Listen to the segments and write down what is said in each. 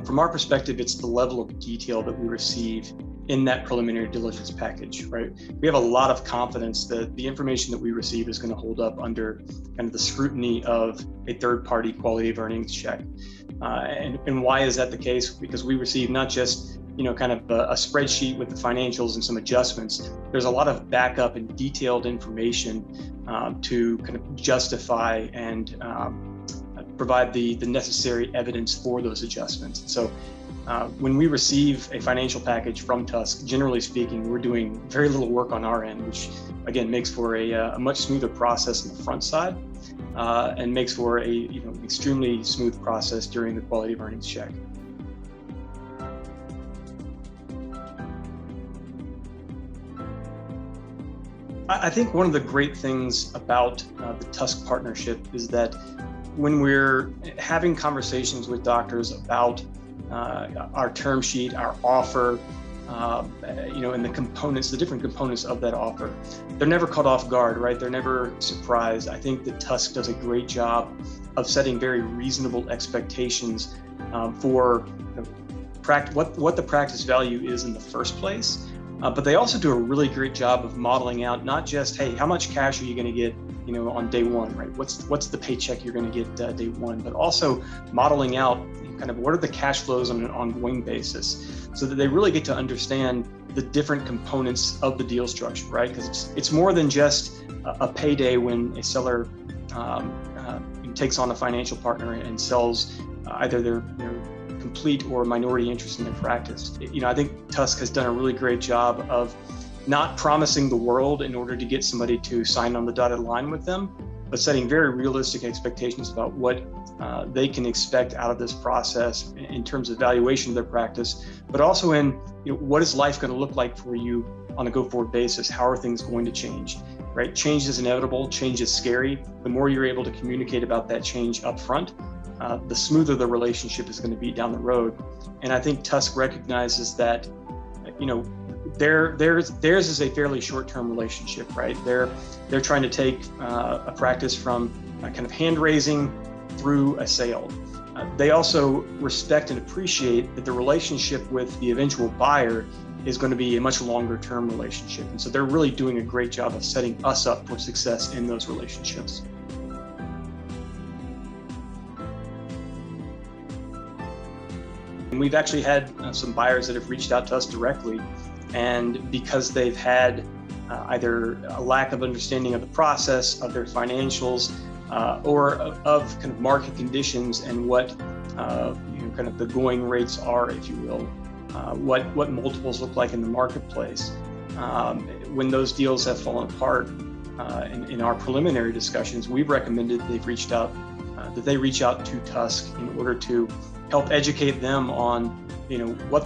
From our perspective, it's the level of detail that we receive in that preliminary diligence package, right? We have a lot of confidence that the information that we receive is going to hold up under kind of the scrutiny of a third-party quality of earnings check. And why is that the case? Because we receive not just kind of a spreadsheet with the financials and some adjustments. There's a lot of backup and detailed information to kind of justify and provide the necessary evidence for those adjustments. So when we receive a financial package from TUSK, generally speaking, we're doing very little work on our end, which again makes for a much smoother process on the front side and makes for an extremely smooth process during the quality of earnings check. I think one of the great things about the TUSK partnership is that when we're having conversations with doctors about our term sheet, our offer, and the different components of that offer, they're never caught off guard, right? They're never surprised. I think that TUSK does a great job of setting very reasonable expectations for what the practice value is in the first place. But they also do a really great job of modeling out not just, hey, how much cash are you going to get, on day one, right? What's the paycheck you're going to get day one, but also modeling out kind of what are the cash flows on an ongoing basis, so that they really get to understand the different components of the deal structure, right? Because it's more than just a payday when a seller takes on a financial partner and sells either their complete or minority interest in their practice. I think TUSK has done a really great job of not promising the world in order to get somebody to sign on the dotted line with them, but setting very realistic expectations about what they can expect out of this process in terms of valuation of their practice, but also in what is life going to look like for you on a go-forward basis? How are things going to change? Right? Change is inevitable. Change is scary. The more you're able to communicate about that change up front, the smoother the relationship is going to be down the road. And I think TUSK recognizes that, theirs is a fairly short-term relationship, right? They're trying to take a practice from kind of hand-raising through a sale. They also respect and appreciate that the relationship with the eventual buyer is going to be a much longer-term relationship. And so they're really doing a great job of setting us up for success in those relationships. And we've actually had some buyers that have reached out to us directly, and because they've had either a lack of understanding of the process, of their financials, or of kind of market conditions and what kind of the going rates are, if you will, what multiples look like in the marketplace. When those deals have fallen apart, in our preliminary discussions, we've recommended that they reach out to TUSK in order to help educate them on, what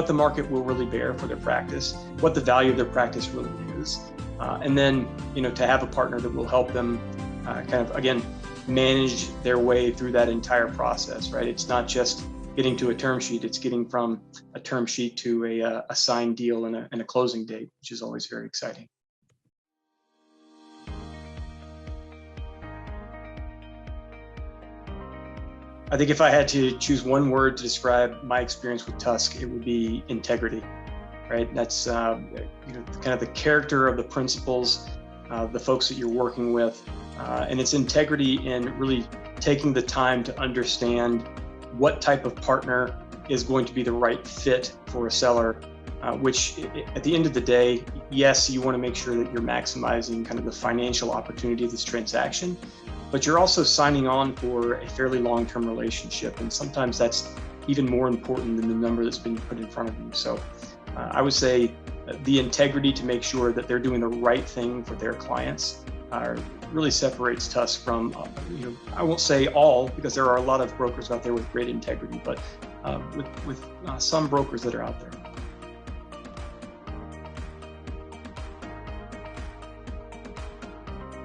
the market will really bear for their practice, what the value of their practice really is, and then, to have a partner that will help them kind of, again, manage their way through that entire process, right? It's not just getting to a term sheet, it's getting from a term sheet to a signed deal and a closing date, which is always very exciting. I think if I had to choose one word to describe my experience with TUSK, it would be integrity, right? That's kind of the character of the principals, the folks that you're working with, and it's integrity in really taking the time to understand what type of partner is going to be the right fit for a seller, which at the end of the day, yes, you want to make sure that you're maximizing kind of the financial opportunity of this transaction, but you're also signing on for a fairly long-term relationship. And sometimes that's even more important than the number that's being put in front of you. So I would say the integrity to make sure that they're doing the right thing for their clients really separates TUSK from, I won't say all, because there are a lot of brokers out there with great integrity, but with some brokers that are out there.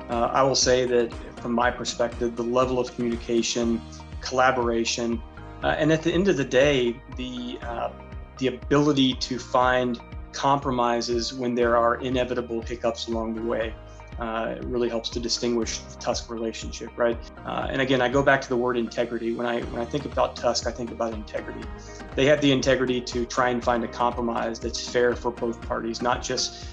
I will say that from my perspective, the level of communication, collaboration, and at the end of the day, the ability to find compromises when there are inevitable hiccups along the way. really helps to distinguish the TUSK relationship, right? And again, I go back to the word integrity. When I think about TUSK, I think about integrity. They have the integrity to try and find a compromise that's fair for both parties, not just,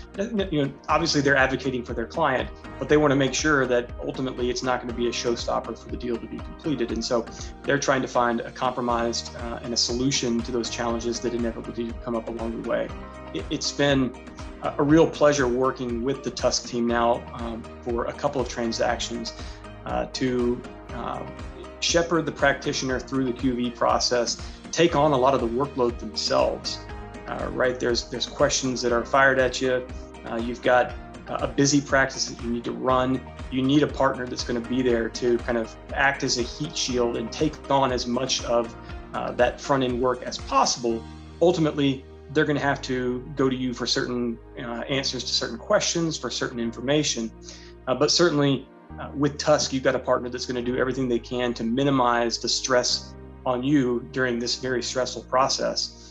obviously they're advocating for their client, but they want to make sure that ultimately it's not going to be a showstopper for the deal to be completed. And so they're trying to find a compromise and a solution to those challenges that inevitably come up along the way. It's been a real pleasure working with the TUSK team now for a couple of transactions to shepherd the practitioner through the QV process, take on a lot of the workload themselves, right? There's questions that are fired at you. You've got a busy practice that you need to run. You need a partner that's going to be there to kind of act as a heat shield and take on as much of that front end work as possible. Ultimately, they're going to have to go to you for certain answers to certain questions, for certain information. But certainly with TUSK, you've got a partner that's going to do everything they can to minimize the stress on you during this very stressful process.